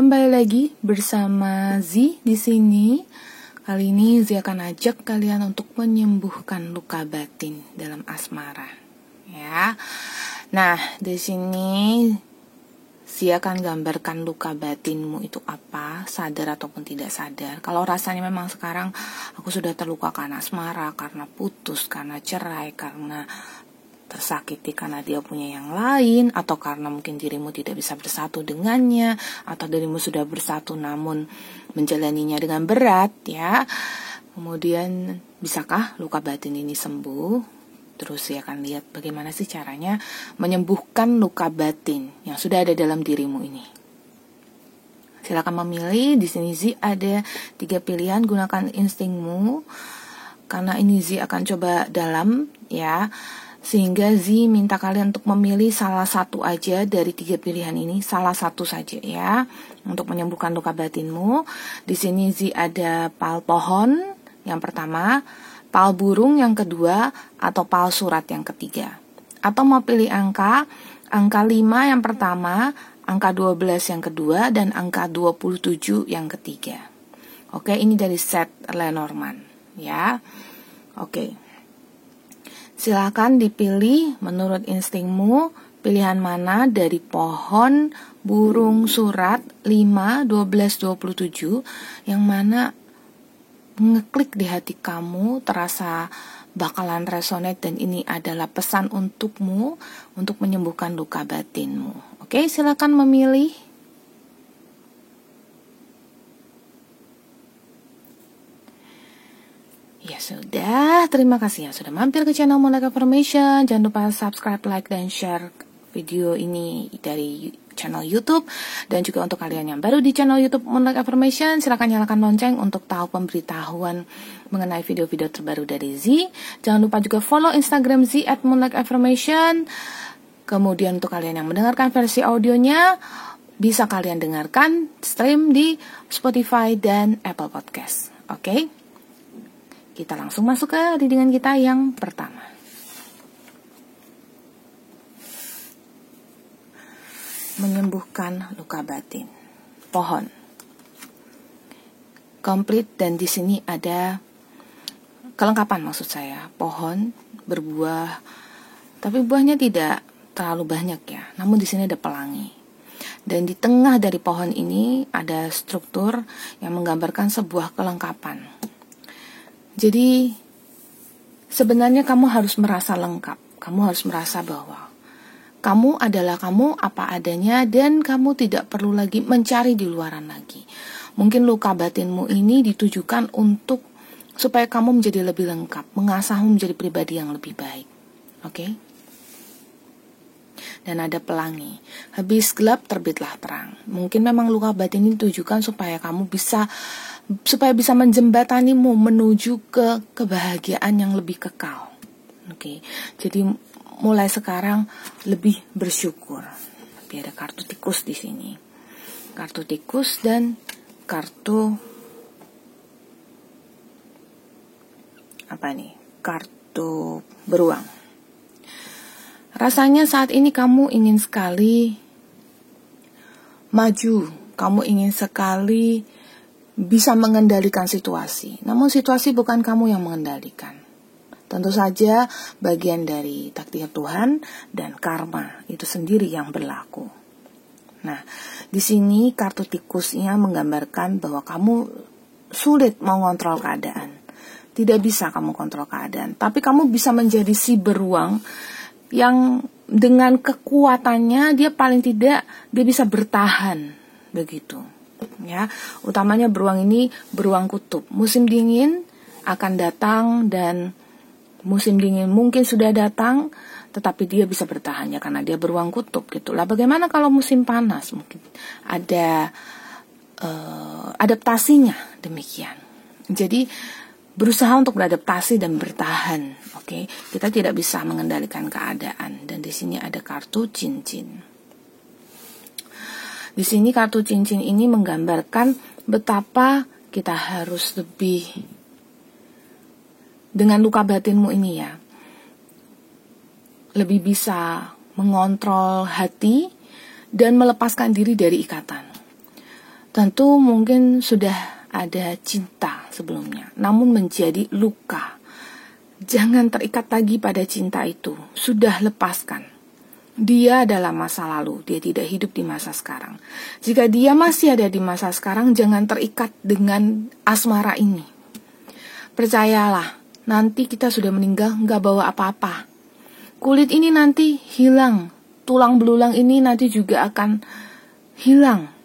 kembali lagi bersama Z di sini. Kali ini Z akan ajak kalian untuk menyembuhkan luka batin dalam asmara. Ya. Nah, di sini Z akan gambarkan luka batinmu itu apa, sadar ataupun tidak sadar. Kalau rasanya memang sekarang aku sudah terluka karena asmara, karena putus, karena cerai, karena tersakiti karena dia punya yang lain, atau karena mungkin dirimu tidak bisa bersatu dengannya, atau dirimu sudah bersatu namun menjalaninya dengan berat, ya. Kemudian, bisakah luka batin ini sembuh? Terus ya akan lihat bagaimana sih caranya menyembuhkan luka batin yang sudah ada dalam dirimu ini. Silakan memilih. Di sini Z ada 3 pilihan. Gunakan instingmu, karena ini Z akan coba dalam, ya. Sehingga Z minta kalian untuk memilih salah satu aja dari 3 pilihan ini, salah satu saja ya, untuk menyembuhkan luka batinmu. Di sini Z ada pal pohon yang pertama, pal burung yang kedua, atau pal surat yang ketiga. Atau mau pilih angka 5 yang pertama, angka 12 yang kedua, dan angka 27 yang ketiga. Oke, ini dari set Lenormand ya. Oke. Silakan dipilih menurut instingmu pilihan mana dari pohon, burung, surat 5, 12, 27 yang mana ngeklik di hati kamu, terasa bakalan resonate dan ini adalah pesan untukmu untuk menyembuhkan luka batinmu. Oke, silakan memilih. Ya sudah, terima kasih yang sudah mampir ke channel Moonlight Affirmation. Jangan lupa subscribe, like, dan share video ini dari channel YouTube. Dan juga untuk kalian yang baru di channel YouTube Moonlight Affirmation, silakan nyalakan lonceng untuk tahu pemberitahuan mengenai video-video terbaru dari Z. Jangan lupa juga follow Instagram Z @moonlightaffirmation. Kemudian untuk kalian yang mendengarkan versi audionya, bisa kalian dengarkan stream di Spotify dan Apple Podcast. Oke? Kita langsung masuk ke readingan kita yang pertama. Menyembuhkan luka batin. Pohon. Komplit, dan di sini ada kelengkapan maksud saya. Pohon berbuah, tapi buahnya tidak terlalu banyak ya. Namun di sini ada pelangi. Dan di tengah dari pohon ini ada struktur yang menggambarkan sebuah kelengkapan. Jadi, sebenarnya kamu harus merasa lengkap. Kamu harus merasa bahwa kamu adalah kamu apa adanya dan kamu tidak perlu lagi mencari di luaran lagi. Mungkin luka batinmu ini ditujukan untuk supaya kamu menjadi lebih lengkap, mengasahmu menjadi pribadi yang lebih baik. Oke? Dan ada pelangi. Habis gelap terbitlah terang. Mungkin memang luka batin ini ditujukan supaya kamu bisa menjembatanimu menuju ke kebahagiaan yang lebih kekal. Oke. Jadi mulai sekarang lebih bersyukur. Tapi ada kartu tikus di sini. Kartu tikus dan kartu kartu beruang. Rasanya saat ini kamu ingin sekali maju. Kamu ingin sekali bisa mengendalikan situasi. Namun situasi bukan kamu yang mengendalikan. Tentu saja bagian dari takdir Tuhan dan karma itu sendiri yang berlaku. Nah, di sini kartu tikusnya menggambarkan bahwa kamu sulit mengontrol keadaan. Tidak bisa kamu kontrol keadaan, tapi kamu bisa menjadi si beruang yang dengan kekuatannya dia paling tidak dia bisa bertahan begitu. Ya, utamanya beruang ini beruang kutub. Musim dingin akan datang dan musim dingin mungkin sudah datang, tetapi dia bisa bertahan ya karena dia beruang kutub gitu. Lah bagaimana kalau musim panas? Mungkin ada adaptasinya demikian. Jadi berusaha untuk beradaptasi dan bertahan. Oke, kita tidak bisa mengendalikan keadaan. Dan di sini ada kartu cincin. Di sini kartu cincin ini menggambarkan betapa kita harus lebih dengan luka batinmu ini ya. Lebih bisa mengontrol hati dan melepaskan diri dari ikatan. Tentu mungkin sudah ada cinta sebelumnya, namun menjadi luka. Jangan terikat lagi pada cinta itu. Sudah, lepaskan. Dia adalah masa lalu, dia tidak hidup di masa sekarang. Jika dia masih ada di masa sekarang, jangan terikat dengan asmara ini. Percayalah, nanti kita sudah meninggal, nggak bawa apa-apa. Kulit ini nanti hilang, tulang belulang ini nanti juga akan hilang.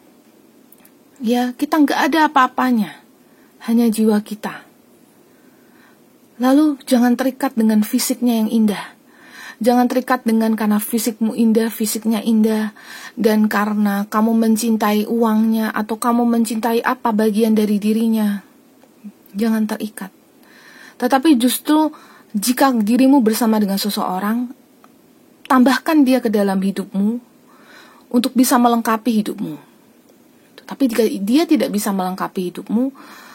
Ya, kita nggak ada apa-apanya, hanya jiwa kita. Lalu jangan terikat dengan fisiknya yang indah. Jangan terikat dengan karena fisikmu indah, fisiknya indah, dan karena kamu mencintai uangnya atau kamu mencintai apa bagian dari dirinya. Jangan terikat. Tetapi justru jika dirimu bersama dengan seseorang, tambahkan dia ke dalam hidupmu untuk bisa melengkapi hidupmu. Tapi jika dia tidak bisa melengkapi hidupmu,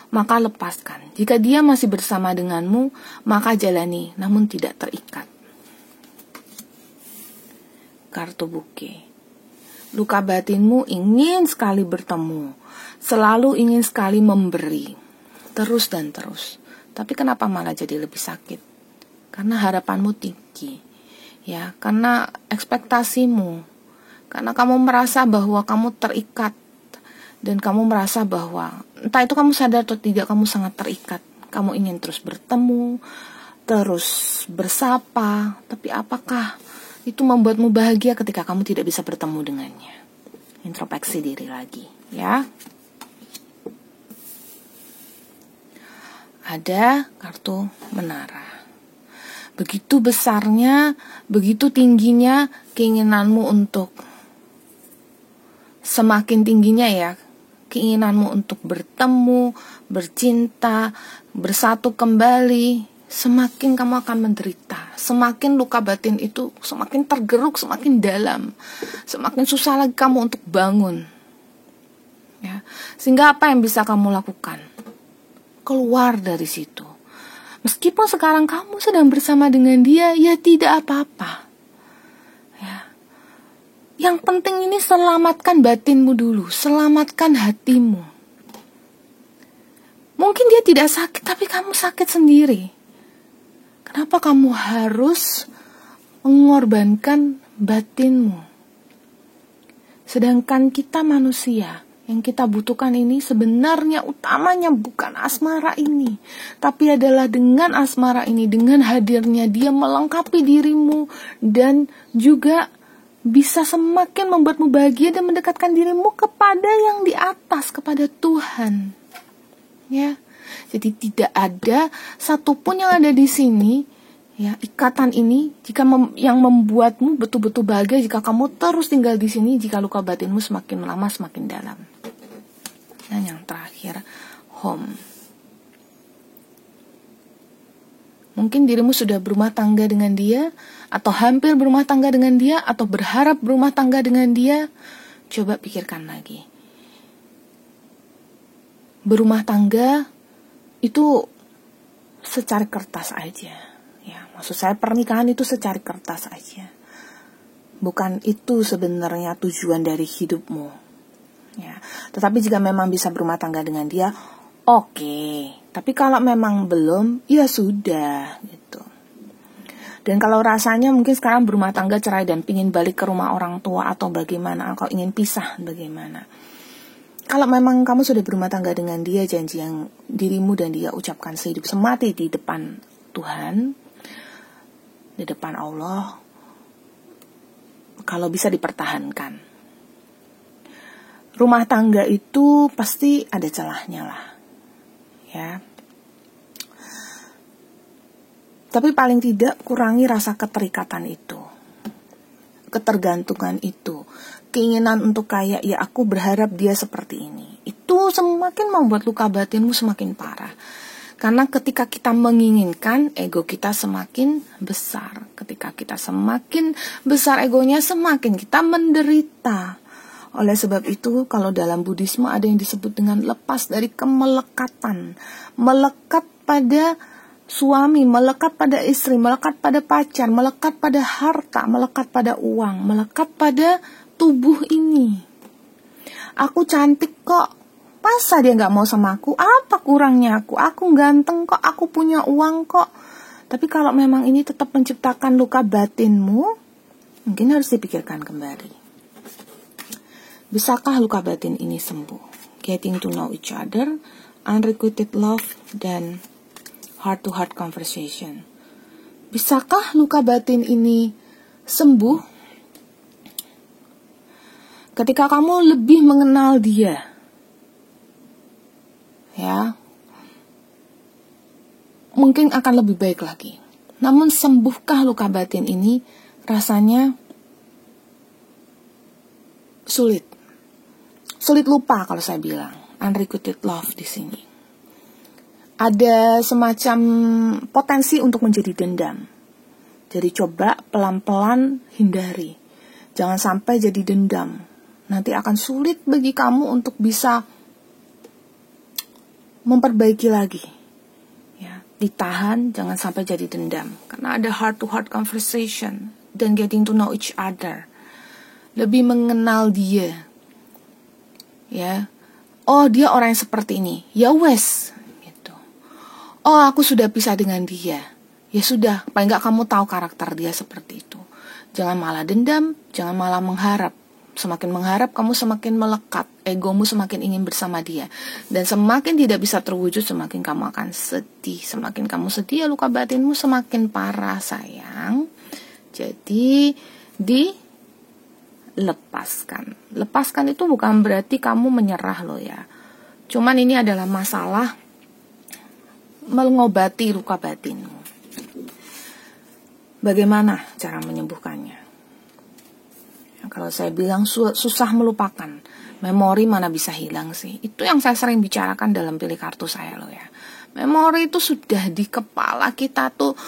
maka lepaskan. Jika dia masih bersama denganmu, maka jalani, namun tidak terikat. Kartu buke. Luka batinmu ingin sekali bertemu, selalu ingin sekali memberi, terus dan terus. Tapi kenapa malah jadi lebih sakit? Karena harapanmu tinggi, ya, karena ekspektasimu, karena kamu merasa bahwa kamu terikat. Dan kamu merasa bahwa, entah itu kamu sadar atau tidak, kamu sangat terikat. Kamu ingin terus bertemu, terus bersapa. Tapi apakah itu membuatmu bahagia ketika kamu tidak bisa bertemu dengannya? Introspeksi diri lagi, ya. Ada kartu menara. Begitu besarnya, begitu tingginya keinginanmu untuk, semakin tingginya ya, keinginanmu untuk bertemu, bercinta, bersatu kembali, semakin kamu akan menderita. Semakin luka batin itu semakin tergeruk, semakin dalam, semakin susah lagi kamu untuk bangun, ya. Sehingga apa yang bisa kamu lakukan? Keluar dari situ. Meskipun sekarang kamu sedang bersama dengan dia, ya tidak apa-apa, ya. Yang penting ini selamatkan batinmu dulu, selamatkan hatimu. Mungkin dia tidak sakit, tapi kamu sakit sendiri. Kenapa kamu harus mengorbankan batinmu? Sedangkan kita manusia, yang kita butuhkan ini sebenarnya utamanya bukan asmara ini, tapi adalah dengan asmara ini, dengan hadirnya dia melengkapi dirimu dan juga bisa semakin membuatmu bahagia dan mendekatkan dirimu kepada yang di atas, kepada Tuhan. Ya, jadi tidak ada satupun yang ada di sini, ya, ikatan ini yang membuatmu betul-betul bahagia jika kamu terus tinggal di sini, jika luka batinmu semakin lama semakin dalam. Dan yang terakhir, home. Mungkin dirimu sudah berumah tangga dengan dia, atau hampir berumah tangga dengan dia, atau berharap berumah tangga dengan dia. Coba pikirkan lagi. Berumah tangga itu secari kertas aja. Ya, maksud saya pernikahan itu secari kertas aja. Bukan itu sebenarnya tujuan dari hidupmu. Ya, tetapi jika memang bisa berumah tangga dengan dia, oke. Tapi kalau memang belum, ya sudah gitu. Dan kalau rasanya mungkin sekarang berumah tangga cerai dan pingin balik ke rumah orang tua atau bagaimana, atau ingin pisah bagaimana. Kalau memang kamu sudah berumah tangga dengan dia, janji yang dirimu dan dia ucapkan sehidup semati di depan Tuhan, di depan Allah, kalau bisa dipertahankan. Rumah tangga itu pasti ada celahnya lah, ya. Tapi paling tidak kurangi rasa keterikatan itu, ketergantungan itu, keinginan untuk kayak, ya aku berharap dia seperti ini. Itu semakin membuat luka batinmu semakin parah. Karena ketika kita menginginkan, ego kita semakin besar. Ketika kita semakin besar egonya, semakin kita menderita. Oleh sebab itu, kalau dalam Buddhisme ada yang disebut dengan lepas dari kemelekatan. Melekat pada suami, melekat pada istri, melekat pada pacar, melekat pada harta, melekat pada uang, melekat pada tubuh ini. Aku cantik kok, Masa dia gak mau sama aku? Apa kurangnya aku? Aku ganteng kok, aku punya uang kok. Tapi kalau memang ini tetap menciptakan luka batinmu, mungkin harus dipikirkan kembali. Bisakah luka batin ini sembuh? Getting to know each other, unrequited love, dan heart-to-heart conversation. Bisakah luka batin ini sembuh ketika kamu lebih mengenal dia? Ya, mungkin akan lebih baik lagi. Namun sembuhkah luka batin ini? Rasanya sulit. Sulit lupa kalau saya bilang. Unrequited love di sini. Ada semacam potensi untuk menjadi dendam. Jadi coba pelan-pelan hindari. Jangan sampai jadi dendam. Nanti akan sulit bagi kamu untuk bisa memperbaiki lagi. Ya, ditahan, jangan sampai jadi dendam. Karena ada heart-to-heart conversation dan getting to know each other. Lebih mengenal dia. Ya, oh dia orang yang seperti ini. Ya wes, gitu. Oh aku sudah pisah dengan dia. Ya sudah, paling nggak kamu tahu karakter dia seperti itu. Jangan malah dendam, jangan malah mengharap. Semakin mengharap, kamu semakin melekat. Egomu semakin ingin bersama dia. Dan semakin tidak bisa terwujud, semakin kamu akan sedih. Semakin kamu sedih, luka batinmu semakin parah, sayang. Jadi, dilepaskan. Lepaskan itu bukan berarti kamu menyerah loh ya. Cuman ini adalah masalah mengobati luka batinmu. Bagaimana cara menyembuhkannya? Kalau saya bilang susah melupakan, memori mana bisa hilang sih? Itu yang saya sering bicarakan dalam pilih kartu saya loh ya. Memori itu sudah di kepala kita tuh,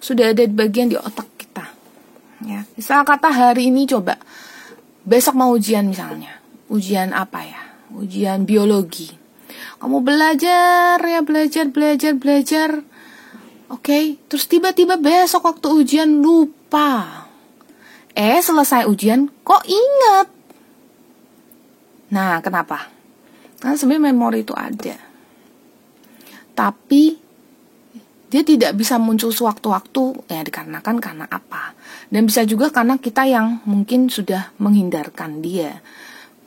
sudah ada di bagian di otak kita. Ya, misal kata hari ini coba, besok mau ujian misalnya, ujian apa ya? Ujian biologi. Kamu belajar ya, belajar. Oke, terus tiba-tiba besok waktu ujian lupa. Selesai ujian, kok ingat? Nah, kenapa? Karena sebenarnya memori itu ada. Tapi, dia tidak bisa muncul sewaktu-waktu, ya dikarenakan karena apa? Dan bisa juga karena kita yang mungkin sudah menghindarkan dia.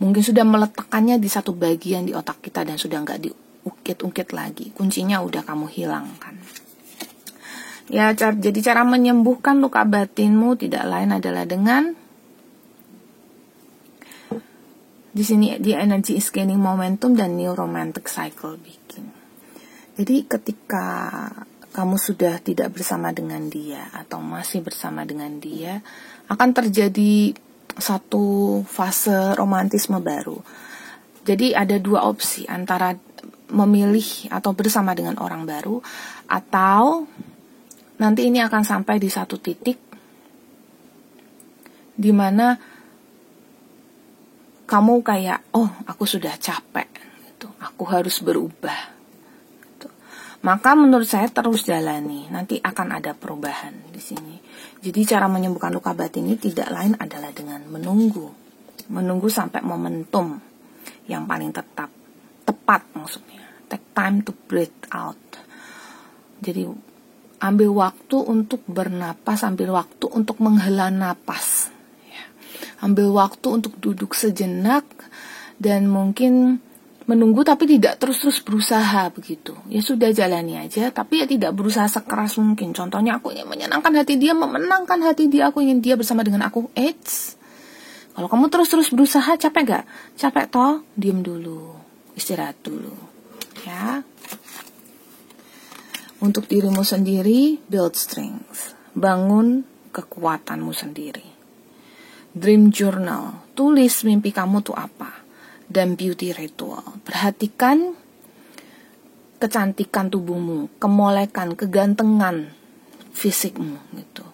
Mungkin sudah meletakkannya di satu bagian di otak kita dan sudah nggak diungkit-ungkit lagi. Kuncinya udah kamu hilangkan. Ya, jadi cara menyembuhkan luka batinmu tidak lain adalah dengan di sini the energy is gaining momentum dan new romantic cycle begin. Jadi ketika kamu sudah tidak bersama dengan dia atau masih bersama dengan dia, akan terjadi satu fase romantisme baru. Jadi ada dua opsi, antara memilih atau bersama dengan orang baru, atau nanti ini akan sampai di satu titik di mana kamu kayak, oh aku sudah capek, gitu. Aku harus berubah. Gitu. Maka menurut saya terus jalani, nanti akan ada perubahan di sini. Jadi cara menyembuhkan luka batin ini tidak lain adalah dengan menunggu sampai momentum yang paling tepat maksudnya. Take time to breathe out. Jadi ambil waktu untuk bernapas, ambil waktu untuk menghela napas. Ya. Ambil waktu untuk duduk sejenak dan mungkin menunggu tapi tidak terus-terus berusaha begitu. Ya sudah jalani aja, tapi ya tidak berusaha sekeras mungkin. Contohnya aku ingin menyenangkan hati dia, memenangkan hati dia, aku ingin dia bersama dengan aku. Kalau kamu terus-terus berusaha, capek gak? Capek toh, diem dulu, istirahat dulu. Ya. Untuk dirimu sendiri, build strength. Bangun kekuatanmu sendiri. Dream journal. Tulis mimpi kamu tuh apa. Dan beauty ritual. Perhatikan kecantikan tubuhmu, kemolekan, kegantengan fisikmu gitu.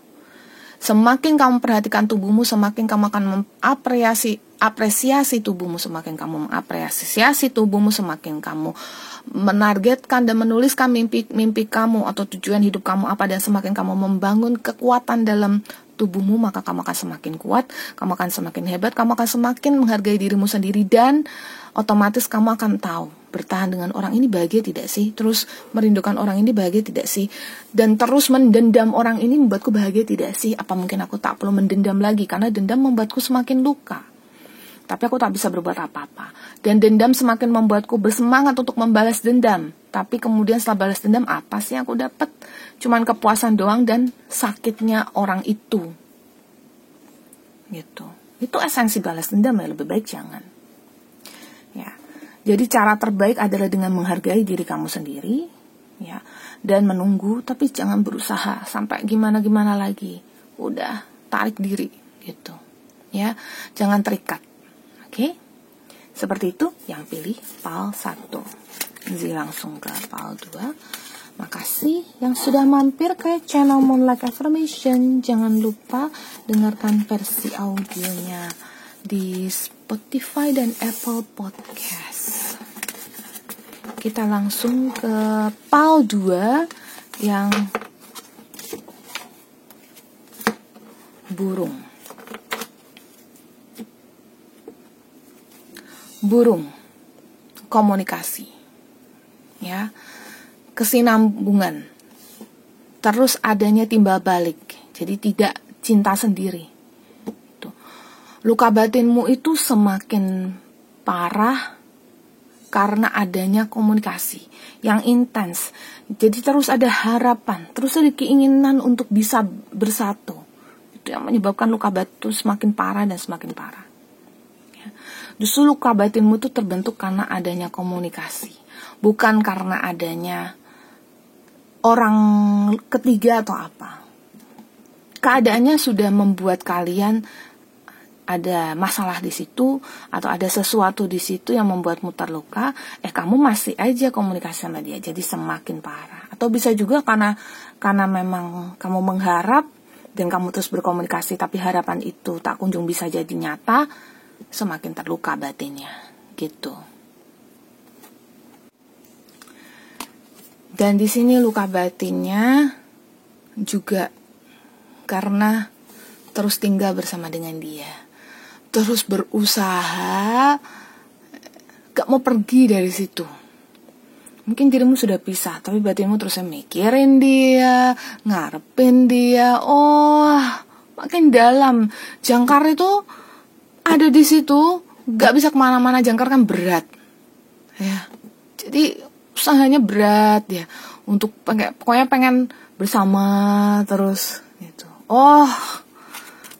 Semakin kamu perhatikan tubuhmu, semakin kamu akan apresiasi tubuhmu, semakin kamu mengapresiasi tubuhmu, semakin kamu menargetkan dan menuliskan mimpi kamu atau tujuan hidup kamu apa, dan semakin kamu membangun kekuatan dalam tubuhmu, maka kamu akan semakin kuat, kamu akan semakin hebat, kamu akan semakin menghargai dirimu sendiri, dan otomatis kamu akan tahu bertahan dengan orang ini bahagia tidak sih, terus merindukan orang ini bahagia tidak sih, dan terus mendendam orang ini membuatku bahagia tidak sih, apa mungkin aku tak perlu mendendam lagi, karena dendam membuatku semakin luka, tapi aku tak bisa berbuat apa-apa, dan dendam semakin membuatku bersemangat untuk membalas dendam, tapi kemudian setelah balas dendam, apa sih yang aku dapat? Cuman kepuasan doang dan sakitnya orang itu, gitu. Itu esensi balas dendam ya, lebih baik jangan. Ya, jadi cara terbaik adalah dengan menghargai diri kamu sendiri, ya, dan menunggu, tapi jangan berusaha sampai gimana-gimana lagi. Udah, tarik diri, gitu. Ya, jangan terikat. Oke? Seperti itu yang pilih PAL 1. Jadi langsung ke PAL 2. Makasih yang sudah mampir ke channel Moonlight Affirmation. Jangan lupa dengarkan versi audionya di Spotify dan Apple Podcast. Kita langsung ke PAL 2 yang burung. Burung, komunikasi, ya, kesinambungan, terus adanya timbal balik, jadi tidak cinta sendiri. Luka batinmu itu semakin parah karena adanya komunikasi yang intens. Jadi terus ada harapan, terus ada keinginan untuk bisa bersatu. Itu yang menyebabkan luka batin semakin parah dan semakin parah. Justru luka batinmu itu terbentuk karena adanya komunikasi, bukan karena adanya orang ketiga atau apa. Keadaannya sudah membuat kalian ada masalah di situ atau ada sesuatu di situ yang membuatmu terluka, kamu masih aja komunikasi sama dia, jadi semakin parah. Atau bisa juga karena memang kamu mengharap dan kamu terus berkomunikasi, tapi harapan itu tak kunjung bisa jadi nyata, semakin terluka batinnya, gitu. Dan di sini luka batinnya juga karena terus tinggal bersama dengan dia, terus berusaha gak mau pergi dari situ. Mungkin dirimu sudah pisah, tapi batinmu terus mikirin dia, ngarepin dia. Oh, makin dalam. Jangkar itu ada di situ, gak bisa kemana-mana. Jangkar kan berat, ya. Jadi usahanya berat ya, untuk pokoknya pengen bersama terus gitu. Oh,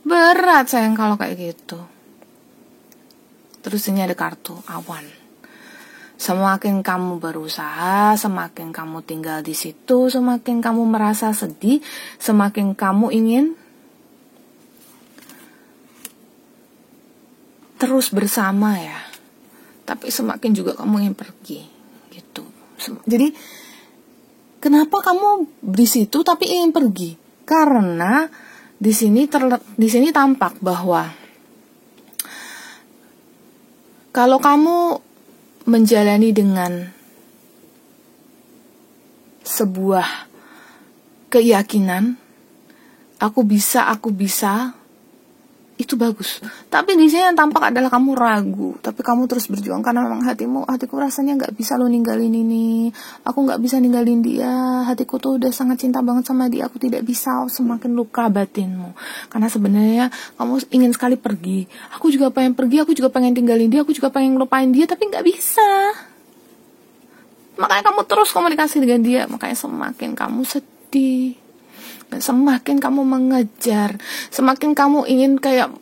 berat sayang kalau kayak gitu. Terus ini ada kartu awan. Semakin kamu berusaha, semakin kamu tinggal di situ, semakin kamu merasa sedih, semakin kamu ingin terus bersama ya. Tapi semakin juga kamu ingin pergi gitu. Jadi kenapa kamu di situ tapi ingin pergi? Karena di sini tampak bahwa kalau kamu menjalani dengan sebuah keyakinan, aku bisa, itu bagus. Tapi di sini yang tampak adalah kamu ragu, tapi kamu terus berjuang karena memang hatiku rasanya nggak bisa lo ninggalin ini, aku nggak bisa ninggalin dia, hatiku tuh udah sangat cinta banget sama dia, aku tidak bisa. Semakin luka batinmu karena sebenarnya kamu ingin sekali pergi. Aku juga pengen pergi, aku juga pengen tinggalin dia, aku juga pengen ngelupain dia, tapi nggak bisa. Makanya kamu terus komunikasi dengan dia, makanya semakin kamu sedih. Semakin kamu mengejar, semakin kamu ingin kayak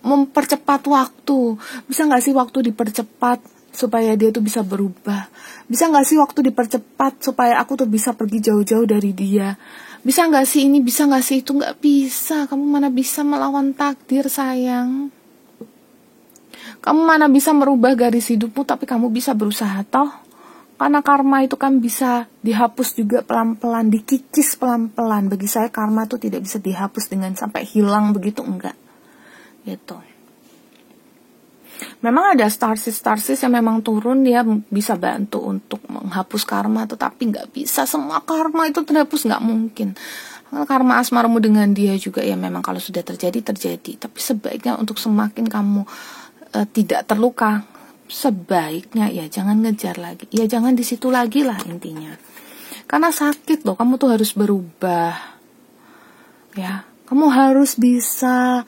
mempercepat waktu. Bisa gak sih waktu dipercepat supaya dia tuh bisa berubah? Bisa gak sih waktu dipercepat supaya aku tuh bisa pergi jauh-jauh dari dia? Bisa gak sih ini, bisa gak sih itu? Gak bisa, kamu mana bisa melawan takdir sayang. Kamu mana bisa merubah garis hidupmu, tapi kamu bisa berusaha toh. Karena karma itu kan bisa dihapus juga pelan-pelan, dikikis pelan-pelan. Bagi saya karma itu tidak bisa dihapus dengan sampai hilang begitu, enggak. Gitu. Memang ada starsis yang memang turun, dia bisa bantu untuk menghapus karma, tetapi enggak bisa semua karma itu terhapus, enggak mungkin. Karma asmaramu dengan dia juga ya memang kalau sudah terjadi. Tapi sebaiknya untuk semakin kamu tidak terluka, sebaiknya ya jangan ngejar lagi. Ya jangan di situ lagi lah intinya. Karena sakit loh, kamu tuh harus berubah. Ya, kamu harus bisa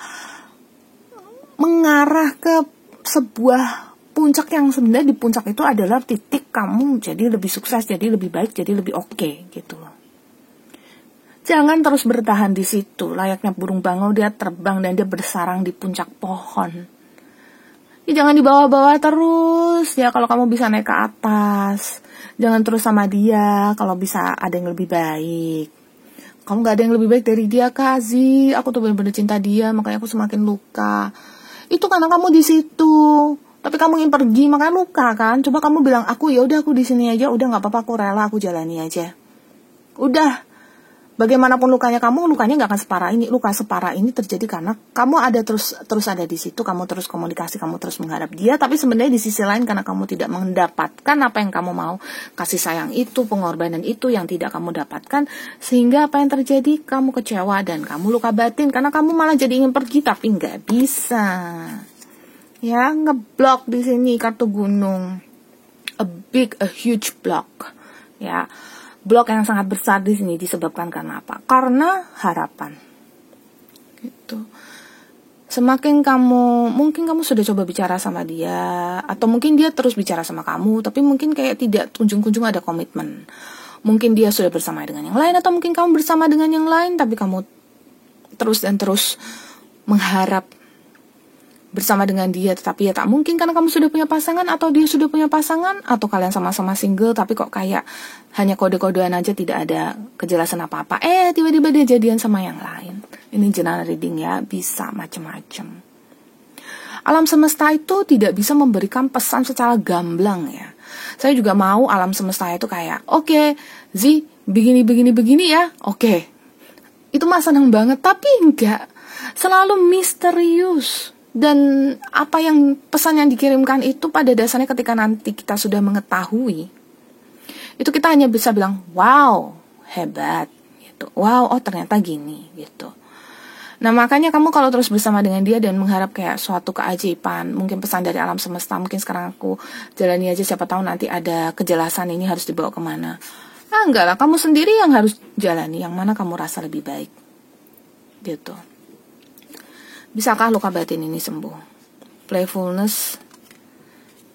mengarah ke sebuah puncak yang sebenarnya di puncak itu adalah titik kamu jadi lebih sukses, jadi lebih baik, jadi lebih oke gitu loh. Jangan terus bertahan di situ, layaknya burung bangau dia terbang dan dia bersarang di puncak pohon. Ya, jangan dibawa-bawa terus ya, kalau kamu bisa naik ke atas. Jangan terus sama dia, kalau bisa ada yang lebih baik. Kamu gak ada yang lebih baik dari dia, Kazi. Aku tuh benar-benar cinta dia, makanya aku semakin luka. Itu karena kamu di situ. Tapi kamu ingin pergi, makanya luka kan. Coba kamu bilang, aku ya udah aku di sini aja, udah nggak apa-apa, aku rela, aku jalani aja. Udah, bagaimanapun lukanya kamu, lukanya nggak akan separah ini. Luka separah ini terjadi karena kamu ada terus ada di situ, kamu terus komunikasi, kamu terus mengharap dia. Tapi sebenarnya di sisi lain karena kamu tidak mendapatkan apa yang kamu mau, kasih sayang itu, pengorbanan itu yang tidak kamu dapatkan, sehingga apa yang terjadi, kamu kecewa dan kamu luka batin karena kamu malah jadi ingin pergi tapi nggak bisa. Ya, ngeblok di sini kartu gunung, a huge block. Ya, blok yang sangat besar di sini disebabkan karena apa? Karena harapan. Gitu. Semakin mungkin kamu sudah coba bicara sama dia, atau mungkin dia terus bicara sama kamu, tapi mungkin kayak tidak kunjung-kunjung ada komitmen. Mungkin dia sudah bersama dengan yang lain, atau mungkin kamu bersama dengan yang lain, tapi kamu terus mengharap bersama dengan dia, tetapi ya tak mungkin karena kamu sudah punya pasangan atau dia sudah punya pasangan, atau kalian sama-sama single tapi kok kayak hanya kode-kodean aja, tidak ada kejelasan apa-apa. Tiba-tiba dia jadian sama yang lain. Ini general reading ya, bisa macam-macam. Alam semesta itu tidak bisa memberikan pesan secara gamblang ya. Saya juga mau alam semesta itu kayak, oke, Zi, begini ya, oke. Itu mah senang banget, tapi enggak. Selalu misterius. Dan apa yang pesan yang dikirimkan itu pada dasarnya ketika nanti kita sudah mengetahui, itu kita hanya bisa bilang, wow, hebat, gitu. Wow, oh ternyata gini, gitu. Nah makanya kamu kalau terus bersama dengan dia dan mengharap kayak suatu keajaiban, mungkin pesan dari alam semesta, mungkin sekarang aku jalani aja, siapa tahu nanti ada kejelasan ini harus dibawa kemana. Enggak lah, kamu sendiri yang harus jalani, yang mana kamu rasa lebih baik, gitu. Bisakah luka batin ini sembuh? Playfulness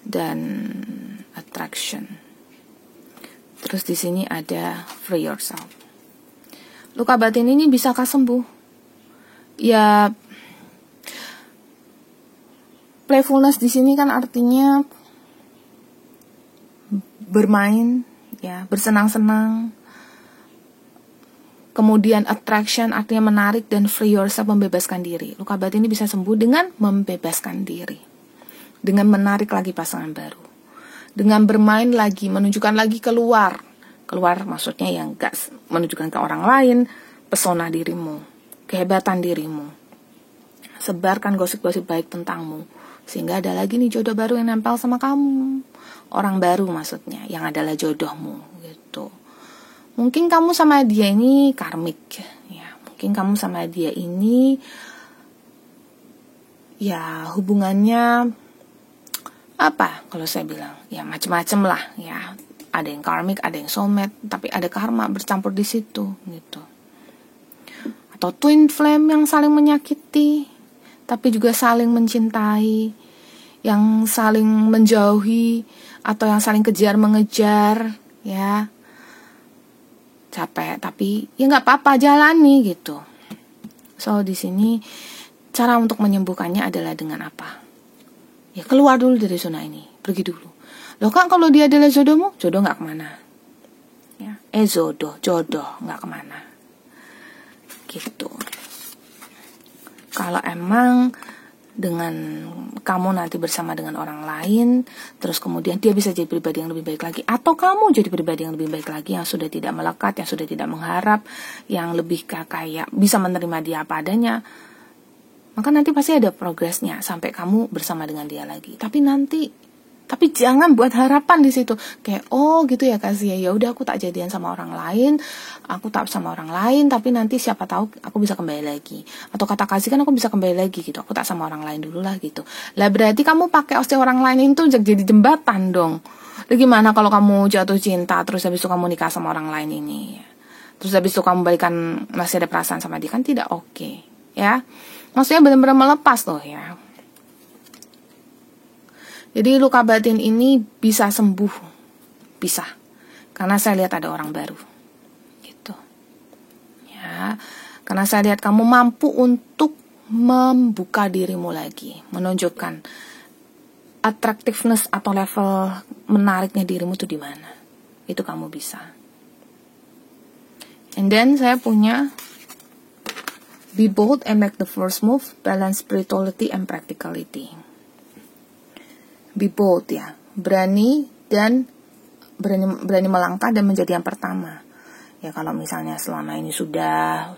dan attraction. Terus di sini ada free yourself. Luka batin ini bisakah sembuh? Ya, playfulness di sini kan artinya bermain, ya, bersenang-senang. Kemudian attraction artinya menarik, dan free yourself membebaskan diri. Luka batin ini bisa sembuh dengan membebaskan diri, dengan menarik lagi pasangan baru, dengan bermain lagi, menunjukkan lagi keluar maksudnya yang gak menunjukkan ke orang lain pesona dirimu, kehebatan dirimu. Sebarkan gosip-gosip baik tentangmu, sehingga ada lagi nih jodoh baru yang nempel sama kamu, orang baru maksudnya yang adalah jodohmu, gitu. Mungkin kamu sama dia ini karmik, ya. Mungkin kamu sama dia ini, ya hubungannya apa? Kalau saya bilang, ya macam-macam lah, ya. Ada yang karmik, ada yang soulmate, tapi ada karma bercampur di situ, gitu. Atau twin flame yang saling menyakiti, tapi juga saling mencintai, yang saling menjauhi, atau yang saling kejar mengejar, ya. Capek tapi ya nggak apa-apa, jalani gitu. So di sini cara untuk menyembuhkannya adalah dengan apa? Ya keluar dulu dari zona ini, pergi dulu. Loh kan kalau dia adalah jodohmu, jodoh nggak kemana. Ya, jodoh nggak kemana. Gitu. Kalau emang dengan kamu nanti bersama dengan orang lain, terus kemudian dia bisa jadi pribadi yang lebih baik lagi, atau kamu jadi pribadi yang lebih baik lagi, yang sudah tidak melekat, yang sudah tidak mengharap, yang lebih kayak bisa menerima dia apa adanya, maka nanti pasti ada progresnya sampai kamu bersama dengan dia lagi. Tapi nanti Tapi jangan buat harapan di situ. Kayak, oh gitu ya kasih ya udah aku tak jadian sama orang lain, aku tak sama orang lain, tapi nanti siapa tahu aku bisa kembali lagi. Atau kata kasih kan aku bisa kembali lagi gitu. Aku tak sama orang lain dulu lah gitu. Lah berarti kamu pakai orang lain itu jadi jembatan dong. Lalu gimana kalau kamu jatuh cinta terus habis itu kamu nikah sama orang lain ini? Terus habis itu kamu balikan masih ada perasaan sama dia, kan tidak oke, ya. Maksudnya benar-benar melepas loh ya. Jadi luka batin ini bisa sembuh, bisa, karena saya lihat ada orang baru, gitu, ya. Karena saya lihat kamu mampu untuk membuka dirimu lagi, menunjukkan attractiveness atau level menariknya dirimu tuh di mana, itu kamu bisa. And then saya punya be bold and make the first move, balance spirituality and practicality. Be bold ya, berani melangkah dan menjadi yang pertama. Ya kalau misalnya selama ini sudah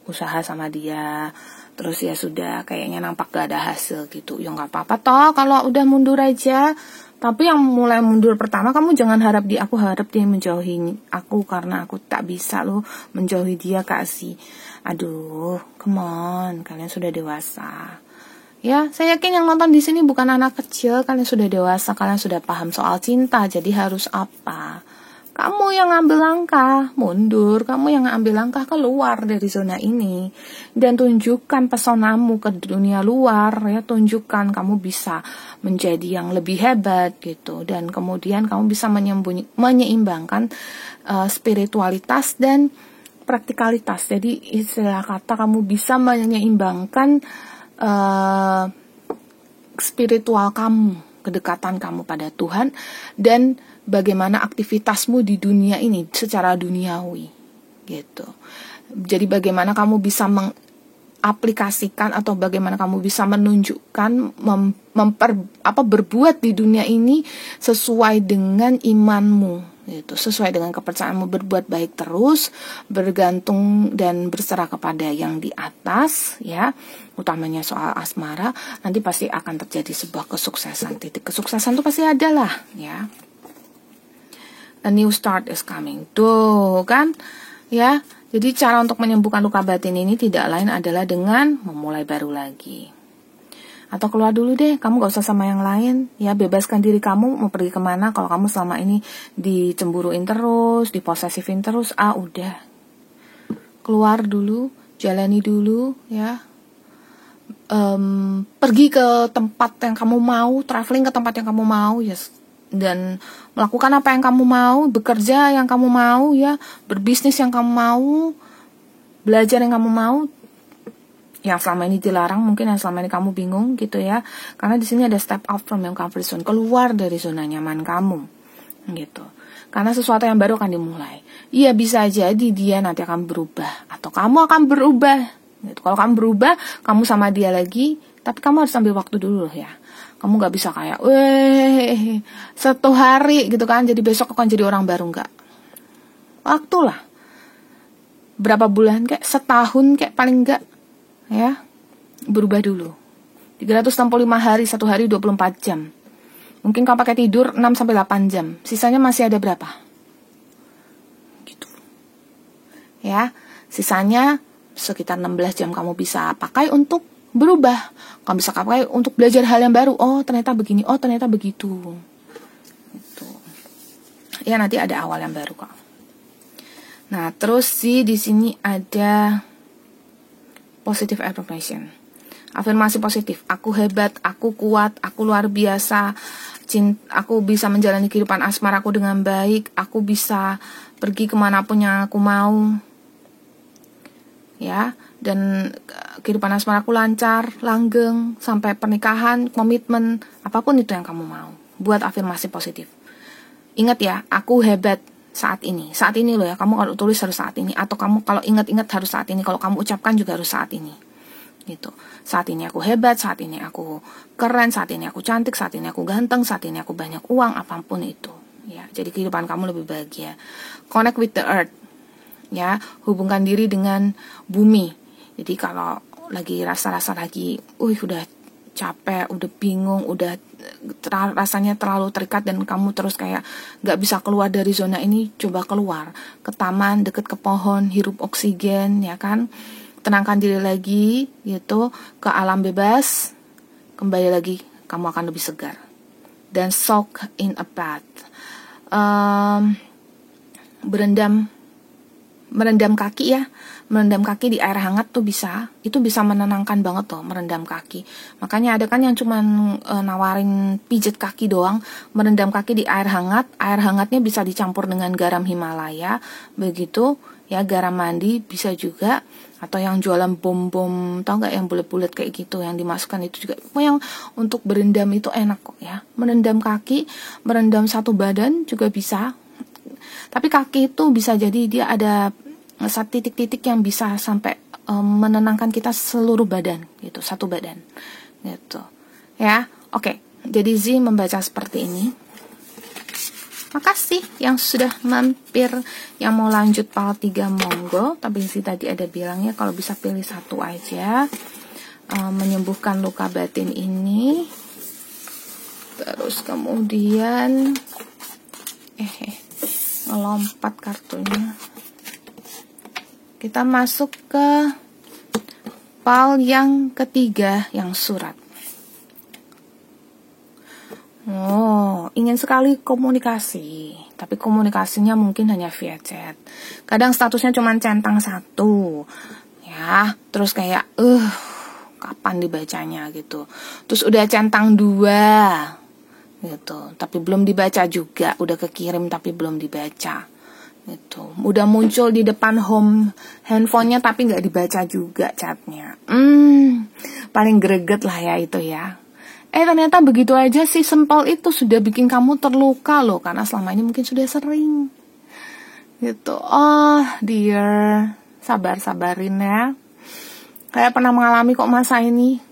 usaha sama dia, terus ya sudah kayaknya nampak gak ada hasil gitu, ya nggak apa-apa toh kalau udah mundur aja. Tapi yang mulai mundur pertama kamu jangan harap aku harap dia menjauhi aku karena aku tak bisa loh menjauhi dia kasih. Aduh, come on, kalian sudah dewasa. Ya, saya yakin yang nonton di sini bukan anak kecil, kalian sudah dewasa, kalian sudah paham soal cinta, jadi harus apa? Kamu yang ambil langkah mundur, kamu yang ambil langkah keluar dari zona ini, dan tunjukkan pesonamu ke dunia luar, ya, tunjukkan kamu bisa menjadi yang lebih hebat gitu, dan kemudian kamu bisa menyeimbangkan spiritualitas dan praktikalitas. Jadi istilah kata kamu bisa menyeimbangkan spiritual kamu, kedekatan kamu pada Tuhan, dan bagaimana aktivitasmu di dunia ini secara duniawi gitu. Jadi bagaimana kamu bisa mengaplikasikan atau bagaimana kamu bisa menunjukkan berbuat di dunia ini sesuai dengan imanmu gitu, sesuai dengan kepercayaanmu, berbuat baik terus, bergantung dan berserah kepada yang di atas ya, utamanya soal asmara, nanti pasti akan terjadi sebuah kesuksesan. Titik kesuksesan itu pasti ada lah ya. A new start is coming. Tuh kan ya. Jadi cara untuk menyembuhkan luka batin ini tidak lain adalah dengan memulai baru lagi. Atau keluar dulu deh, kamu gak usah sama yang lain. Ya, bebaskan diri kamu mau pergi kemana. Kalau kamu selama ini dicemburuin terus, diposesifin terus, udah. Keluar dulu, jalani dulu ya. Pergi ke tempat yang kamu mau, traveling ke tempat yang kamu mau, yes. Dan melakukan apa yang kamu mau, bekerja yang kamu mau ya, berbisnis yang kamu mau, belajar yang kamu mau, yang selama ini dilarang, mungkin yang selama ini kamu bingung gitu ya, karena di sini ada step out from your comfort zone, keluar dari zona nyaman kamu gitu, karena sesuatu yang baru akan dimulai. Iya, bisa jadi dia nanti akan berubah atau kamu akan berubah gitu. Kalau kamu berubah, kamu sama dia lagi, tapi kamu harus ambil waktu dulu ya. Kamu gak bisa kayak, satu hari gitu kan, jadi besok akan jadi orang baru, enggak. Waktu lah. Berapa bulan, kayak setahun, kayak paling enggak. Ya, berubah dulu. 365 hari, satu hari 24 jam. Mungkin kamu pakai tidur 6-8 jam. Sisanya masih ada berapa? Gitu. Ya, sisanya sekitar 16 jam kamu bisa pakai untuk berubah. Kamu bisa pakai untuk belajar hal yang baru. Oh, ternyata begini. Oh, ternyata begitu. Gitu. Ya, nanti ada awal yang baru kok. Nah, terus sih di sini ada positive affirmation. Afirmasi positif. Aku hebat, aku kuat, aku luar biasa. Aku bisa menjalani kehidupan asmaraku dengan baik. Aku bisa pergi kemanapun yang aku mau. Ya, dan kehidupan asmaraku lancar, langgeng, sampai pernikahan, komitmen, apapun itu yang kamu mau. Buat afirmasi positif. Ingat ya, aku hebat saat ini. Saat ini loh ya, kamu kalau tulis harus saat ini. Atau kamu kalau ingat-ingat harus saat ini. Kalau kamu ucapkan juga harus saat ini. Gitu. Saat ini aku hebat, saat ini aku keren, saat ini aku cantik, saat ini aku ganteng, saat ini aku banyak uang, apapun itu. Ya, jadi kehidupan kamu lebih bahagia. Connect with the earth. Ya, hubungkan diri dengan bumi. Jadi kalau lagi rasa-rasa lagi, udah capek, udah bingung, udah rasanya terlalu terikat dan kamu terus kayak gak bisa keluar dari zona ini, coba keluar ke taman, deket ke pohon, hirup oksigen, ya kan, tenangkan diri lagi gitu, ke alam bebas, kembali lagi kamu akan lebih segar. Dan soak in a bath, merendam kaki ya, merendam kaki di air hangat tuh bisa, itu bisa menenangkan banget tuh merendam kaki. Makanya ada kan yang cuman nawarin pijet kaki doang, merendam kaki di air hangatnya bisa dicampur dengan garam Himalaya, begitu ya, garam mandi bisa juga, atau yang jualan bom-bom, tau nggak yang bulat-bulat kayak gitu, yang dimasukkan itu juga. Yang untuk berendam itu enak kok ya, merendam kaki, merendam satu badan juga bisa. Tapi kaki itu bisa jadi dia ada titik-titik yang bisa sampai menenangkan kita seluruh badan gitu, satu badan gitu ya. Oke, jadi Z membaca seperti ini. Makasih yang sudah mampir. Yang mau lanjut PAL 3 monggo, tapi Z tadi ada bilangnya kalau bisa pilih satu aja, menyembuhkan luka batin ini. Terus kemudian ngelompat kartunya. Kita masuk ke PAL yang ketiga, yang surat. Oh, ingin sekali komunikasi, tapi komunikasinya mungkin hanya via chat. Kadang statusnya cuma centang satu, ya. Terus kayak, kapan dibacanya gitu. Terus udah centang 2, gitu. Tapi belum dibaca juga, udah kekirim tapi belum dibaca. Gitu. Udah muncul di depan home handphonenya tapi nggak dibaca juga chatnya. Paling greget lah ya itu ya. Ternyata begitu aja sih, simple itu sudah bikin kamu terluka loh, karena selama ini mungkin sudah sering gitu. Oh dear, sabarin ya. Kayak pernah mengalami kok masa ini.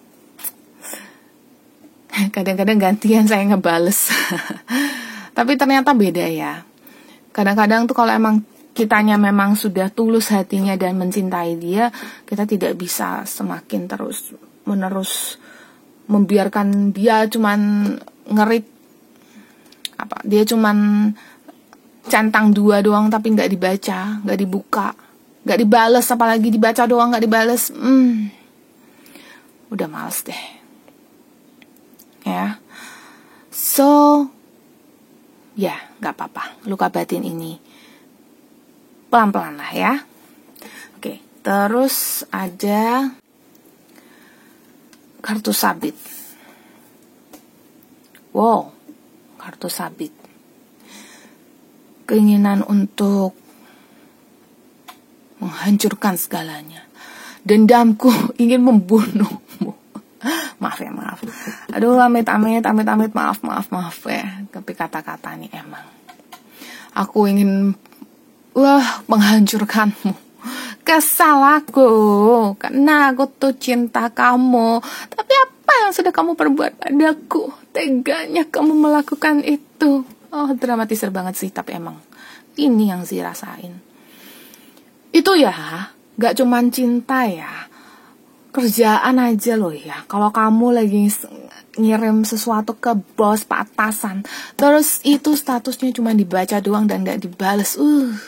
Kadang-kadang gantian saya ngebales. Tapi ternyata beda ya. Kadang-kadang tuh kalau emang kitanya memang sudah tulus hatinya dan mencintai dia, kita tidak bisa semakin terus menerus membiarkan dia cuman ngerit, dia cuman centang 2 doang tapi nggak dibaca, nggak dibuka, nggak dibales, apalagi dibaca doang nggak dibales. Udah males deh ya. So ya nggak apa-apa, luka batin ini pelan-pelan lah ya. Oke, terus ada kartu sabit. Wow, kartu sabit. Keinginan untuk menghancurkan segalanya. Dendamku ingin membunuhmu. Maaf ya, maaf. Aduh, amit, maaf ya. Tapi kata-kata ini emang. Aku ingin menghancurkanmu. Kesal aku, karena aku tuh cinta kamu. Tapi apa yang sudah kamu perbuat padaku? Teganya kamu melakukan itu. Oh, dramatisir banget sih, tapi emang ini yang sih rasain. Itu ya, gak cuman cinta ya, kerjaan aja loh ya. Kalau kamu lagi ngirim sesuatu ke bos, pak atasan, terus itu statusnya cuma dibaca doang dan gak dibales,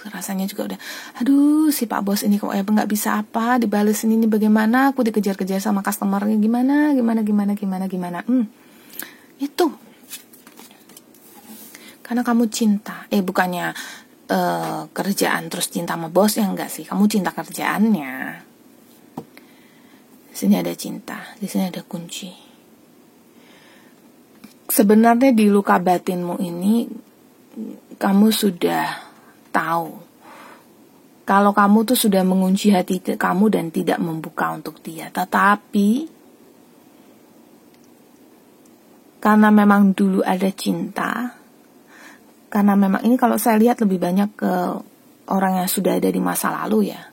rasanya juga udah, aduh si pak bos ini kok nggak bisa apa dibales ini bagaimana, aku dikejar-kejar sama customernya, gimana. Itu karena kamu cinta, bukannya kerjaan terus cinta sama bos ya, enggak sih, kamu cinta kerjaannya. Di sini ada cinta, di sini ada kunci. Sebenarnya di luka batinmu ini kamu sudah tahu kalau kamu tuh sudah mengunci hati kamu dan tidak membuka untuk dia. Tetapi karena memang dulu ada cinta, karena memang ini kalau saya lihat lebih banyak ke orang yang sudah ada di masa lalu ya.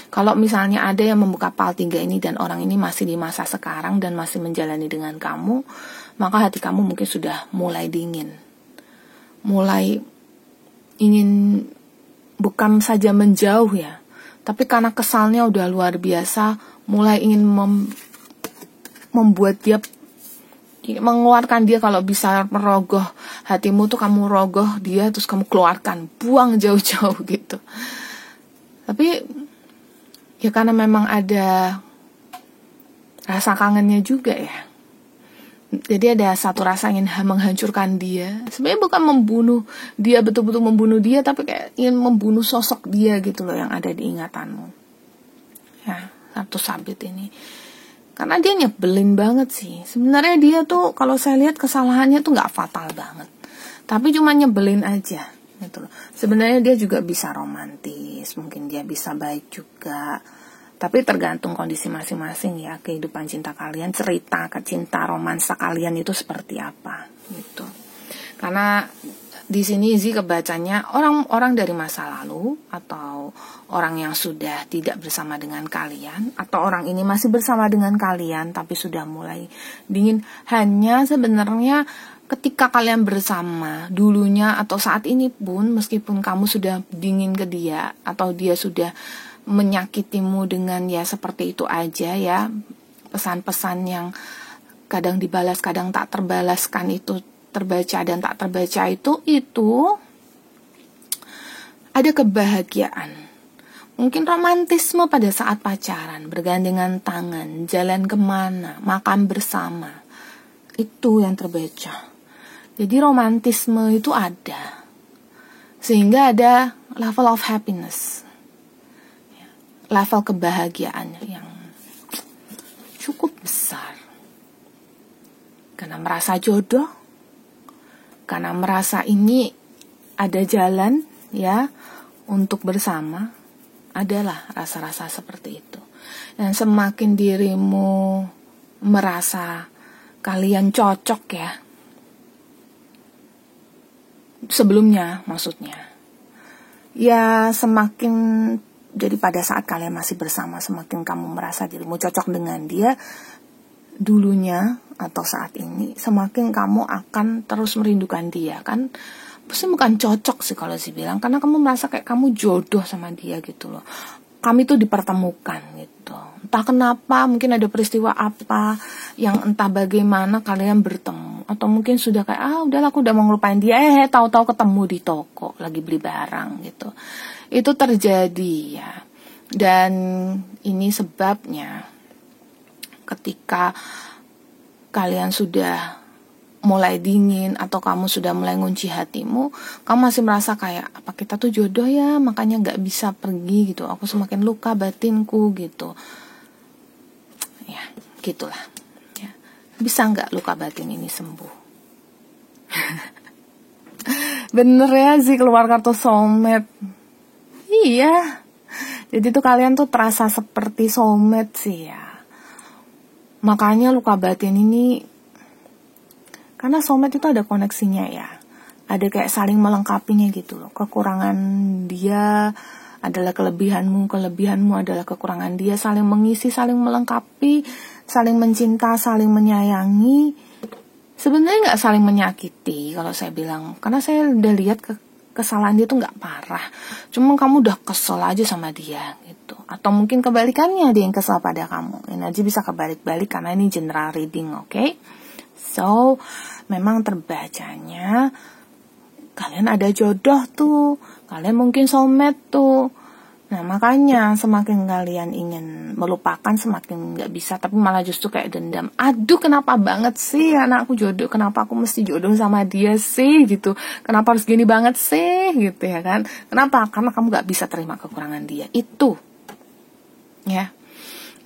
Kalau misalnya ada yang membuka PAL 3 ini dan orang ini masih di masa sekarang dan masih menjalani dengan kamu, maka hati kamu mungkin sudah mulai dingin. Mulai ingin bukan saja menjauh ya, tapi karena kesalnya udah luar biasa, mulai ingin membuat dia mengeluarkan dia. Kalau bisa merogoh hatimu tuh kamu rogoh dia, terus kamu keluarkan, buang jauh-jauh gitu. Tapi ya karena memang ada rasa kangennya juga ya. Jadi ada satu rasa ingin menghancurkan dia. Sebenarnya bukan membunuh dia, betul-betul membunuh dia, tapi kayak ingin membunuh sosok dia gitu loh yang ada di ingatanmu. Ya, satu sabit ini. Karena dia nyebelin banget sih. Sebenarnya dia tuh kalau saya lihat kesalahannya tuh nggak fatal banget. Tapi cuma nyebelin aja gitu loh. Sebenarnya dia juga bisa romantis, mungkin dia bisa baik juga. Tapi tergantung kondisi masing-masing ya, kehidupan cinta kalian, cerita cinta romansa kalian itu seperti apa gitu. Karena di sini Zi kebacanya orang-orang dari masa lalu atau orang yang sudah tidak bersama dengan kalian, atau orang ini masih bersama dengan kalian tapi sudah mulai dingin. Hanya sebenarnya ketika kalian bersama dulunya atau saat ini pun, meskipun kamu sudah dingin ke dia atau dia sudah menyakitimu dengan ya seperti itu aja ya, pesan-pesan yang kadang dibalas kadang tak terbalaskan, itu terbaca dan tak terbaca, itu ada kebahagiaan, mungkin romantisme pada saat pacaran, bergandengan tangan, jalan kemana, makan bersama, itu yang terbaca. Jadi romantisme itu ada, sehingga ada level of happiness, level kebahagiaan yang cukup besar. Karena merasa jodoh, karena merasa ini ada jalan ya untuk bersama, adalah rasa-rasa seperti itu. Dan semakin dirimu merasa kalian cocok ya, sebelumnya maksudnya, ya semakin, jadi pada saat kalian masih bersama, semakin kamu merasa dirimu cocok dengan dia dulunya atau saat ini, semakin kamu akan terus merindukan dia kan. Pasti bukan cocok sih kalau sih bilang, karena kamu merasa kayak kamu jodoh sama dia gitu loh. Kami tuh dipertemukan gitu. Entah kenapa, mungkin ada peristiwa apa yang entah bagaimana kalian bertemu, atau mungkin sudah kayak udahlah aku udah mau ngelupain dia, tahu-tahu ketemu di toko lagi beli barang gitu. Itu terjadi ya. Dan ini sebabnya ketika kalian sudah mulai dingin atau kamu sudah mulai ngunci hatimu, kamu masih merasa kayak apa kita tuh jodoh ya, makanya gak bisa pergi gitu, aku semakin luka batinku gitu ya, gitulah ya. Bisa gak luka batin ini sembuh? Bener ya sih, keluar kartu soulmate. Iya, jadi tuh kalian tuh terasa seperti soulmate sih ya. Makanya luka batin ini, karena soulmate itu ada koneksinya ya, ada kayak saling melengkapinya gitu loh. Kekurangan dia adalah kelebihanmu, kelebihanmu adalah kekurangan dia, saling mengisi, saling melengkapi, saling mencinta, saling menyayangi. Sebenarnya nggak saling menyakiti kalau saya bilang, karena saya udah lihat kesalahan dia tuh nggak parah, cuma kamu udah kesel aja sama dia gitu. Atau mungkin kebalikannya, dia yang kesel pada kamu. Energi bisa kebalik-balik karena ini general reading, oke? So, memang terbacanya kalian ada jodoh tuh, kalian mungkin soulmate tuh. Nah makanya semakin kalian ingin melupakan, semakin gak bisa, tapi malah justru kayak dendam. Aduh kenapa banget sih anakku jodoh, kenapa aku mesti jodoh sama dia sih gitu, kenapa harus gini banget sih gitu ya kan. Kenapa? Karena kamu gak bisa terima kekurangan dia. Itu ya,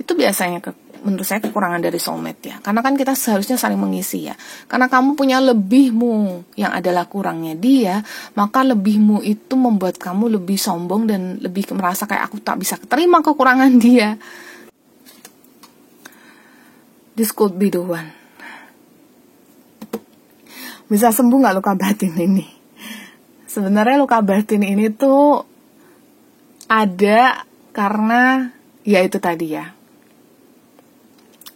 itu biasanya menurut saya kekurangan dari soulmate ya. Karena kan kita seharusnya saling mengisi ya. Karena kamu punya lebihmu yang adalah kurangnya dia, maka lebihmu itu membuat kamu lebih sombong dan lebih merasa kayak aku tak bisa terima kekurangan dia. This could be the one. Bisa sembuh gak luka batin ini? Sebenarnya luka batin ini tuh ada karena ya itu tadi ya,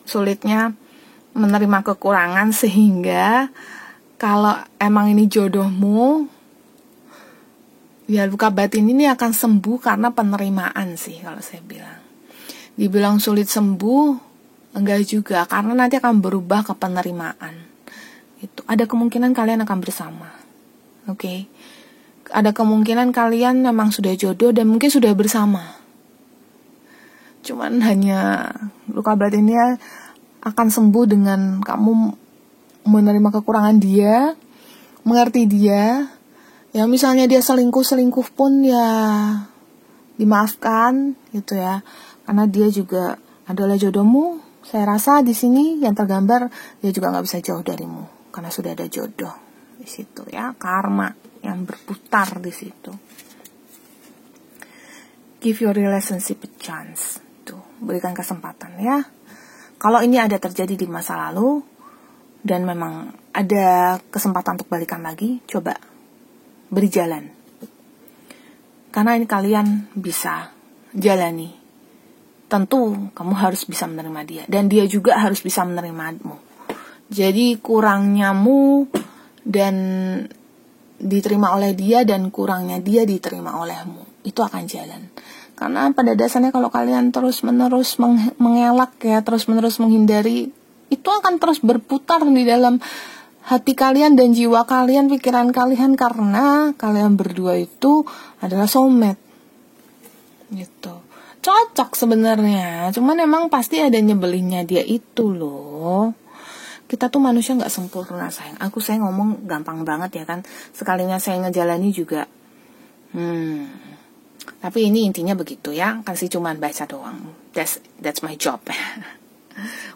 sulitnya menerima kekurangan, sehingga kalau emang ini jodohmu, ya luka batin ini akan sembuh karena penerimaan sih kalau saya bilang. Dibilang sulit sembuh, enggak juga, karena nanti akan berubah ke penerimaan. Itu ada kemungkinan kalian akan bersama. Oke. Ada kemungkinan kalian memang sudah jodoh dan mungkin sudah bersama. Cuman hanya luka batinnya akan sembuh dengan kamu menerima kekurangan dia, mengerti dia. Ya misalnya dia selingkuh pun ya dimaafkan gitu ya. Karena dia juga adalah jodohmu. Saya rasa di sini yang tergambar dia juga nggak bisa jauh darimu karena sudah ada jodoh di situ ya, karma yang berputar di situ. Give your relationship a chance. Tuh, berikan kesempatan ya. Kalau ini ada terjadi di masa lalu dan memang ada kesempatan untuk balikan lagi, coba beri jalan. Karena ini kalian bisa jalani. Tentu kamu harus bisa menerima dia dan dia juga harus bisa menerimamu. Jadi kurangnya-mu dan diterima oleh dia dan kurangnya dia diterima olehmu, itu akan jalan. Karena pada dasarnya kalau kalian terus-menerus mengelak ya, terus-menerus menghindari, itu akan terus berputar di dalam hati kalian dan jiwa kalian, pikiran kalian, karena kalian berdua itu adalah soulmate. Gitu. Cocok sebenarnya, cuman emang pasti ada nyebelinnya dia itu loh. Kita tuh manusia nggak sempurna sayang. Saya ngomong gampang banget ya kan. Sekalinya saya ngejalani juga. Tapi ini intinya begitu ya. Kan sih cuman baca doang. That's my job.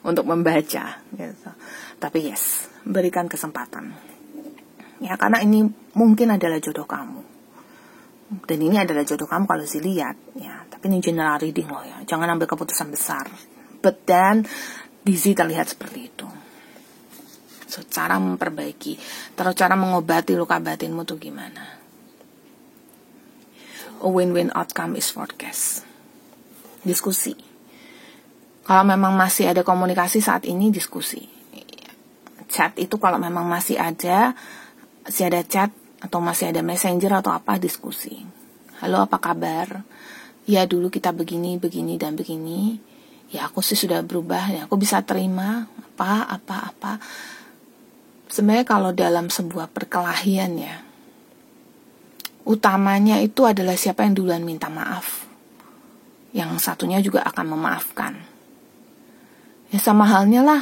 Untuk membaca gitu. Tapi yes, berikan kesempatan. Ya karena ini mungkin adalah jodoh kamu. Dan ini adalah jodoh kamu kalau dilihat ya. Tapi ini general reading loh ya. Jangan ambil keputusan besar. But then Dizzy terlihat seperti itu. So, cara memperbaiki, terus cara mengobati luka batinmu tuh gimana? A win-win outcome is forecast. Diskusi. Kalau memang masih ada komunikasi saat ini, diskusi. Chat itu kalau memang masih ada chat atau masih ada messenger atau apa, diskusi. Halo, apa kabar? Ya dulu kita begini dan begini. Ya aku sih sudah berubah, ya aku bisa terima apa. Sebenarnya kalau dalam sebuah perkelahian ya, utamanya itu adalah siapa yang duluan minta maaf. Yang satunya juga akan memaafkan. Ya sama halnya lah,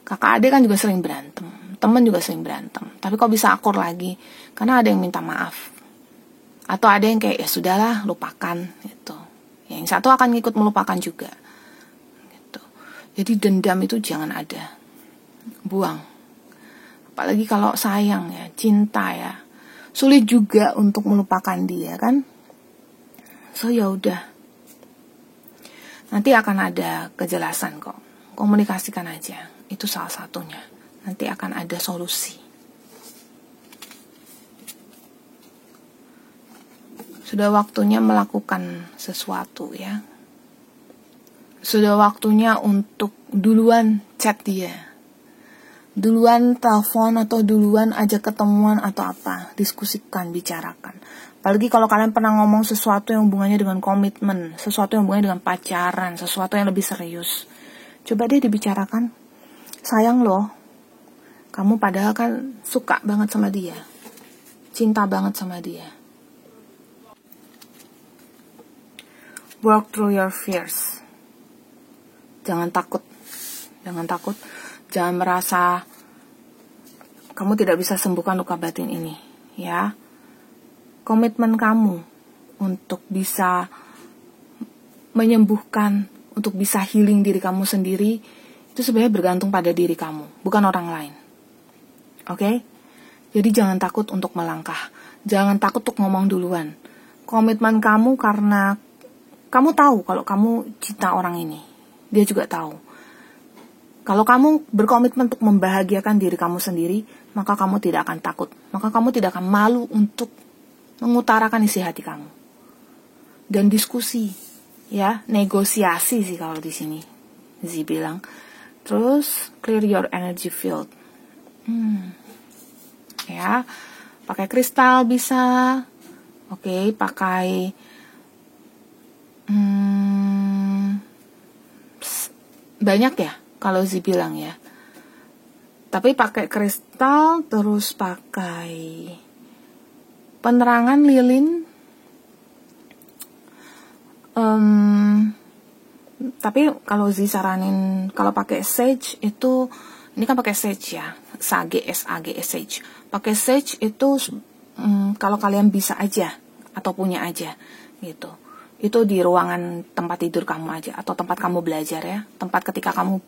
kakak adik kan juga sering berantem, teman juga sering berantem. Tapi kok bisa akur lagi? Karena ada yang minta maaf. Atau ada yang kayak ya sudahlah, lupakan gitu. Yang satu akan ngikut melupakan juga. Gitu. Jadi dendam itu jangan ada. Buang. Apalagi kalau sayang ya, cinta ya. Sulit juga untuk melupakan dia kan. So ya udah. Nanti akan ada kejelasan kok. Komunikasikan aja. Itu salah satunya. Nanti akan ada solusi. Sudah waktunya melakukan sesuatu ya. Sudah waktunya untuk duluan chat dia. Duluan telepon atau duluan ajak ketemuan atau apa, diskusikan, bicarakan. Apalagi kalau kalian pernah ngomong sesuatu yang hubungannya dengan komitmen, sesuatu yang hubungannya dengan pacaran, sesuatu yang lebih serius. Coba deh dibicarakan. Sayang loh, kamu padahal kan suka banget sama dia, cinta banget sama dia. Work through your fears. Jangan takut. Jangan merasa kamu tidak bisa sembuhkan luka batin ini, ya. Komitmen kamu untuk bisa menyembuhkan, untuk bisa healing diri kamu sendiri, itu sebenarnya bergantung pada diri kamu, bukan orang lain. Oke? Jadi jangan takut untuk melangkah. Jangan takut untuk ngomong duluan. Komitmen kamu karena kamu tahu kalau kamu cinta orang ini. Dia juga tahu. Kalau kamu berkomitmen untuk membahagiakan diri kamu sendiri, maka kamu tidak akan takut. Maka kamu tidak akan malu untuk mengutarakan isi hati kamu. Dan diskusi, ya, negosiasi sih kalau di sini. Zee bilang. Terus clear your energy field. Ya, pakai kristal bisa. Oke, pakai banyak ya. Kalau Zee bilang ya, Tapi pakai kristal, terus pakai penerangan lilin. Tapi kalau Zi saranin kalau pakai sage itu, ini kan pakai sage ya, sage, sage. Pakai sage itu kalau kalian bisa aja atau punya aja gitu. Itu di ruangan tempat tidur kamu aja atau tempat kamu belajar ya, tempat ketika kamu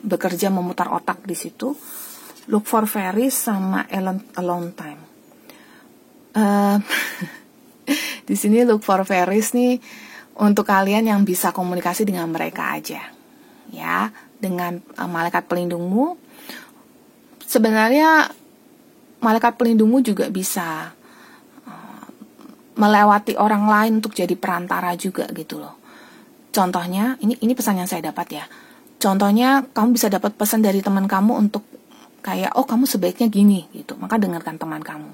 bekerja memutar otak di situ. Look for fairies sama alone time. Di sini look for fairies nih untuk kalian yang bisa komunikasi dengan mereka aja, ya, dengan malaikat pelindungmu. Sebenarnya malaikat pelindungmu juga bisa melewati orang lain untuk jadi perantara juga gitu loh. Contohnya, ini pesan yang saya dapat ya. Contohnya, kamu bisa dapat pesan dari teman kamu untuk kayak, oh kamu sebaiknya gini gitu, maka dengarkan teman kamu.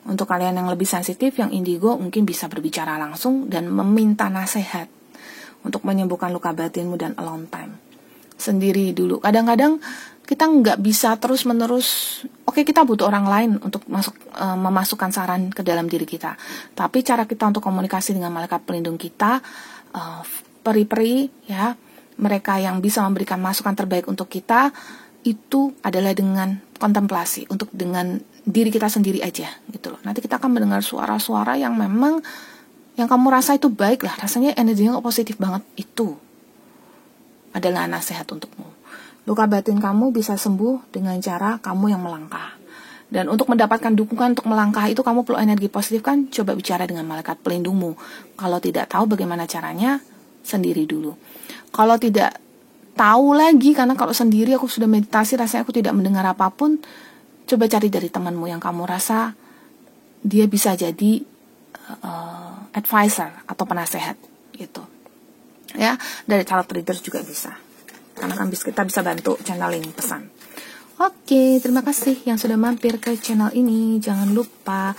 Untuk kalian yang lebih sensitif, yang indigo, mungkin bisa berbicara langsung dan meminta nasihat untuk menyembuhkan luka batinmu dan alone time. Sendiri dulu. Kadang-kadang kita nggak bisa terus-menerus, oke, kita butuh orang lain untuk memasukkan saran ke dalam diri kita. Tapi cara kita untuk komunikasi dengan malaikat pelindung kita, peri-peri, ya, mereka yang bisa memberikan masukan terbaik untuk kita, itu adalah dengan kontemplasi, untuk dengan diri kita sendiri aja gitu loh. Nanti kita akan mendengar suara-suara yang memang yang kamu rasa itu baik lah, rasanya energinya positif banget, itu adalah nasihat untukmu. Luka batin kamu bisa sembuh dengan cara kamu yang melangkah. Dan untuk mendapatkan dukungan untuk melangkah itu kamu perlu energi positif kan? Coba bicara dengan malaikat pelindungmu. Kalau tidak tahu bagaimana caranya, sendiri dulu. Kalau tidak tahu lagi, karena kalau sendiri aku sudah meditasi rasanya aku tidak mendengar apapun, coba cari dari temanmu yang kamu rasa dia bisa jadi advisor atau penasehat gitu ya. Dari tarot readers juga bisa, karena kan kita bisa bantu channeling pesan. Oke, terima kasih yang sudah mampir ke channel ini. Jangan lupa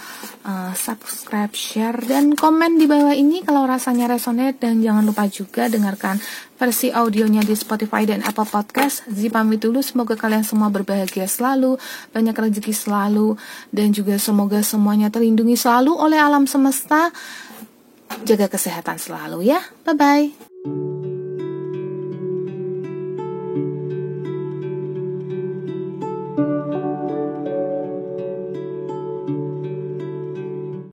subscribe, share, dan komen di bawah ini kalau rasanya resonate. Dan jangan lupa juga dengarkan versi audionya di Spotify dan Apple Podcast. Zi pamit dulu, semoga kalian semua berbahagia selalu, banyak rezeki selalu, dan juga semoga semuanya terlindungi selalu oleh alam semesta. Jaga kesehatan selalu ya, bye-bye.